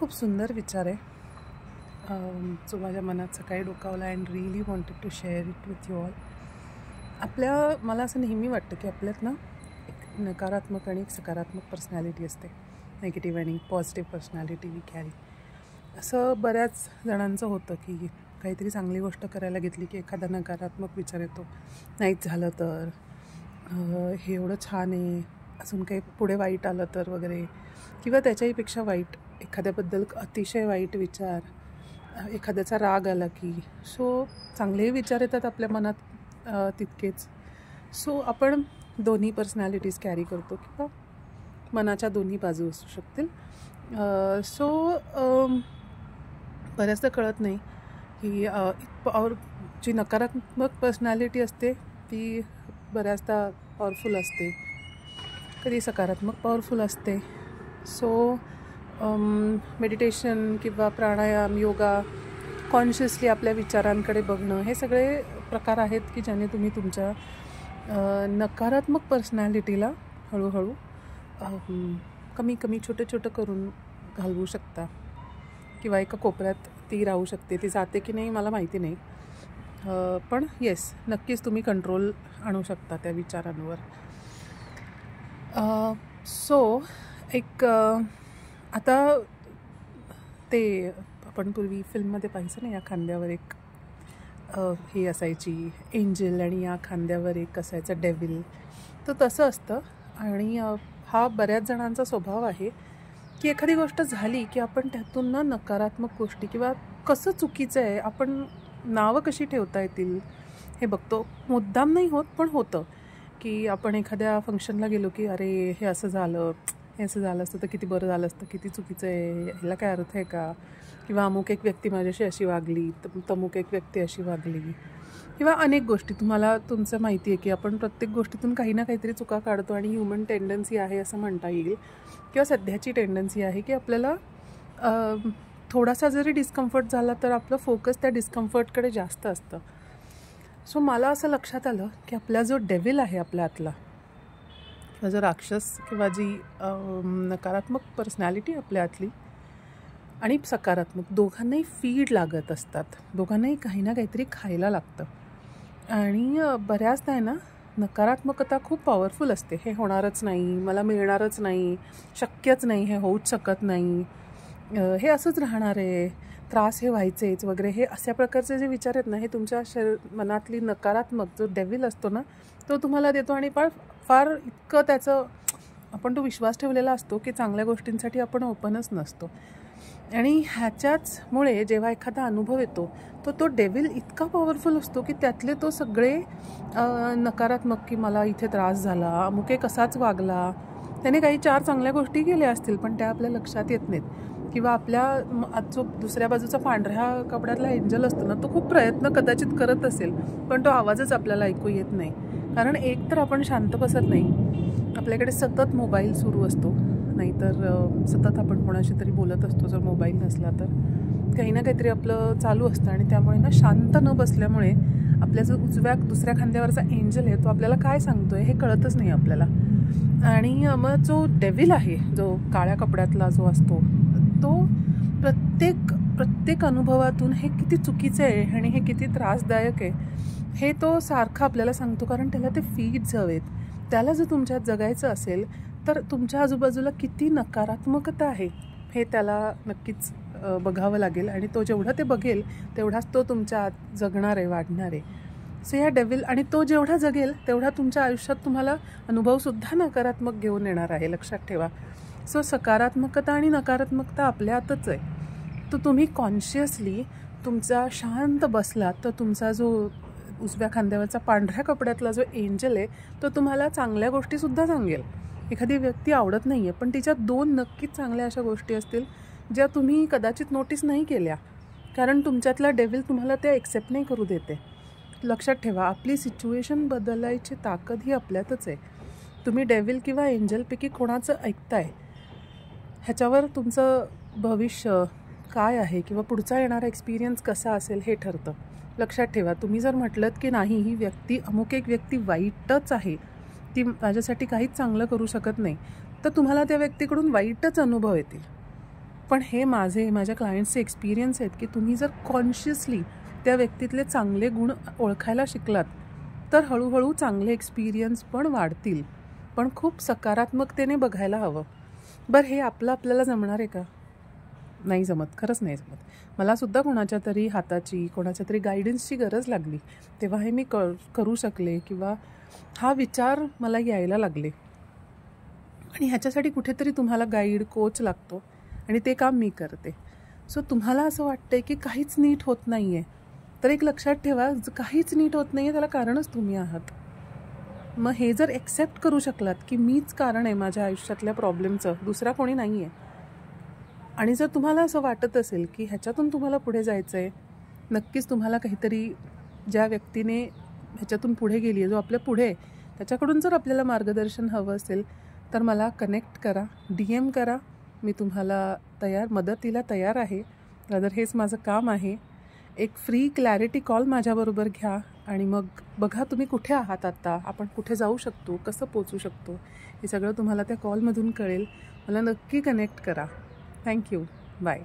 खूप सुंदर विचार आहे जो माझ्या मनात सकाळी डोकावला and really wanted to share it with you all. मला असं नेहमी वाटतं की आपल्यात ना एक नकारात्मक आणि एक सकारात्मक पर्सनॅलिटी असते. नेगेटिव्ह आणि पॉझिटिव्ह पर्सनॅलिटी वी कॅरी. असं बऱ्याच जणांचं होतं की काहीतरी चांगली गोष्ट करायला घेतली की एखादा नकारात्मक विचार येतो, नाहीच झालं तर, हे एवढं छान आहे, अजून काही पुढे वाईट आलं तर वगैरे, किंवा त्याच्याहीपेक्षा वाईट एखाद्याबद्दल अतिशय वाईट विचार, एखाद्याचा राग आला की. सो चांगलेही विचार येतात आपल्या मनात तितकेच. सो आपण दोन्ही पर्सनॅलिटीज कॅरी करतो किंवा मनाच्या दोन्ही बाजू असू शकतील. बऱ्याचदा कळत नाही की जी नकारात्मक पर्सनॅलिटी असते ती बऱ्याचदा पॉवरफुल असते, कधी सकारात्मक पॉवरफुल असते. सो मेडिटेशन किंवा प्राणायाम, योगा, कॉन्शियसली आपल्या विचारांकडे बघणं, हे सगळे प्रकार आहेत की ज्याने तुम्ही तुमच्या नकारात्मक पर्सनॅलिटीला हळूहळू कमी कमी छोटं छोटं करून घालवू शकता किंवा एका कोपऱ्यात ती राहू शकते. ती जाते की नाही मला माहिती नाही, पण येस, नक्कीच तुम्ही कंट्रोल आणू शकता त्या विचारांवर. सो एक आता ते आपण पूर्वी फिल्ममध्ये पाहायचं ना, या खांद्यावर एक हे असायची एंजल आणि या खांद्यावर एक असायचं डेव्हिल. तर तसं असतं. आणि हा बऱ्याच जणांचा स्वभाव आहे की एखादी गोष्ट झाली की आपण त्यातून ना नकारात्मक गोष्टी किंवा कसं चुकीचं आहे, आपण नावं कशी ठेवता येतील हे बघतो. मुद्दाम नाही होत, पण होतं की आपण एखाद्या फंक्शनला गेलो की अरे हे असं झालं, हे असं झालं असतं तर किती बरं झालं असतं, किती चुकीचं आहे, ह्याला काय अर्थ आहे का, किंवा अमुक एक व्यक्ती माझ्याशी अशी वागली, तमुक एक व्यक्ती अशी वागली, किंवा अनेक गोष्टी. तुम्हाला तुमचं माहिती आहे की आपण प्रत्येक गोष्टीतून काही ना काहीतरी चुका काढतो आणि ह्युमन टेंडन्सी आहे असं म्हणता येईल, किंवा सध्याची टेंडन्सी आहे की आपल्याला थोडासा जरी डिस्कम्फर्ट झाला तर आपलं फोकस त्या डिस्कम्फर्टकडे जास्त असतं. सो मला असं लक्षात आलं की आपला जो डेव्हिल आहे आपल्या आतला, किंवा जो राक्षस किंवा जी नकारात्मक पर्सनॅलिटी आपल्या आतली आणि सकारात्मक, दोघांनाही फीड लागत असतात, दोघांनाही काही ना काहीतरी खायला लागतं. आणि बऱ्याचदा आहे ना नकारात्मकता खूप पॉवरफुल असते. हे होणारच नाही, मला मिळणारच नाही, शक्यच नाही, हे होऊच शकत नाही, हे असंच राहणार आहे, त्रास हे व्हायचेच वगैरे, हे अशा प्रकारचे जे विचार आहेत ना, हे तुमच्या मनातली नकारात्मक जो डेव्हिल असतो ना तो तुम्हाला देतो. आणि फार इतकं त्याचं आपण तो विश्वास ठेवलेला असतो की चांगल्या गोष्टींसाठी आपण ओपनच नसतो. आणि ह्याच्याचमुळे जेव्हा एखादा अनुभव येतो तो डेव्हिल इतका पॉवरफुल असतो की त्यातले तो सगळे नकारात्मक, की मला इथे त्रास झाला, अमुक एक असाच वागला, त्याने काही 4 चांगल्या गोष्टी केल्या असतील पण त्या आपल्या लक्षात येत नाहीत. किंवा आपल्या जो दुसऱ्या बाजूचा पांढऱ्या कपड्यातला एंजल असतो ना, तो खूप प्रयत्न कदाचित करत असेल पण तो आवाजच आपल्याला ऐकू येत नाही. कारण एक तर आपण शांत बसत नाही, आपल्याकडे सतत मोबाईल सुरू असतो, नाहीतर सतत आपण कोणाशी तरी बोलत असतो. जर मोबाईल नसला तर काही ना काहीतरी आपलं चालू असतं. आणि त्यामुळे ना शांत न बसल्यामुळे आपल्या जो दुसऱ्या खांद्यावरचा एंजल आहे तो आपल्याला काय सांगतोय हे कळतच नाही आपल्याला. आणि मग जो डेव्हिल आहे, जो काळ्या कपड्यातला जो असतो, तो प्रत्येक अनुभवातून हे किती चुकीचं आहे आणि हे किती त्रासदायक आहे हे तो सारखं आपल्याला सांगतो. कारण त्याला ते फीड्स हवेत. त्याला जर तुमच्यात जगायचं असेल तर तुमच्या आजूबाजूला किती नकारात्मकता आहे हे त्याला नक्कीच बघावं लागेल. आणि तो जेवढा ते बघेल तेवढाच तो तुमच्या आत जगणार आहे, वाढणार आहे. सो ह्या डेव्हिल, आणि तो जेवढा जगेल तेवढा तुमच्या आयुष्यात तुम्हाला अनुभवसुद्धा नकारात्मक घेऊन येणार आहे, लक्षात ठेवा. सो सकारात्मकता आणि नकारात्मकता आपल्या आतच आहे. तर तुम्ही कॉन्शियसली तुमचा शांत बसलात तर तुमचा जो उजव्या खांद्यावरचा पांढऱ्या कपड्यातला जो एंजल आहे तो तुम्हाला चांगल्या गोष्टीसुद्धा सांगेल. एखादी व्यक्ती आवडत नाही आहे पण तिच्यात 2 नक्कीच चांगल्या अशा गोष्टी असतील ज्या तुम्ही कदाचित नोटीस नाही केल्या, कारण तुमच्यातला डेव्हिल तुम्हाला ते एक्सेप्ट नाही करू देते. लक्षात ठेवा, आपली सिच्युएशन बदलायची ताकद ही आपल्यातच आहे. तुम्ही डेव्हिल किंवा एंजलपैकी कोणाचं ऐकताय ह्याच्यावर तुमचं भविष्य काय आहे किंवा पुढचा येणारा एक्सपिरियन्स कसा असेल हे ठरतं. लक्षात ठेवा, तुम्ही जर म्हटलं की नाही, ही व्यक्ती, अमुक एक व्यक्ती वाईटच आहे, ती माझ्यासाठी काहीच चांगलं करू शकत नाही, तर तुम्हाला त्या व्यक्तीकडून वाईटच अनुभव येतील. पण हे माझ्या क्लायंट्सचे एक्सपिरियन्स आहेत की तुम्ही जर कॉन्शियसली त्या व्यक्तीतले चांगले गुण ओळखायला शिकलात तर हळूहळू चांगले एक्सपिरियन्स पण वाढतील, पण खूप सकारात्मकतेने बघायला हवं. बरं, हे आपल्याला जमणार आहे का? नाही जमत, खरंच नाही जमत. मलासुद्धा कोणाच्या तरी हाताची, कोणाच्या तरी गायडन्सची गरज लागली, तेव्हा हे मी करू शकले किंवा हा विचार मला यायला लागले. आणि ह्याच्यासाठी कुठेतरी तुम्हाला गाईड, कोच लागतो आणि ते काम मी करते. सो तुम्हाला असं वाटतंय की काहीच नीट होत नाही आहे, तर एक लक्षात ठेवा, काहीच नीट होत नाही आहे त्याला कारणच तुम्ही आहात. मग हे जर एक्सेप्ट करू शकलात की मीच कारण आहे माझ्या आयुष्यातल्या प्रॉब्लेमचं, दुसरा कोणी नाही आहे, आणि जर तुम्हाला असं वाटत असेल की ह्याच्यातून तुम्हाला पुढे जायचं आहे, नक्कीच तुम्हाला काहीतरी, ज्या व्यक्तीने ह्याच्यातून पुढे गेली आहे, जो आपल्या पुढे आहे, त्याच्याकडून जर आपल्याला मार्गदर्शन हवं असेल तर मला कनेक्ट करा, DM करा. मी तुम्हाला मदतीला तयार आहे. रादर हेच माझं काम आहे. एक फ्री क्लॅरिटी कॉल माझ्याबरोबर घ्या आणि मग बघा तुम्ही कुठे आहात आता, आपण कुठे जाऊ शकतो, कसं पोचू शकतो, हे सगळं तुम्हाला त्या कॉलमधून कळेल. मला नक्की कनेक्ट करा. थँक्यू. बाय.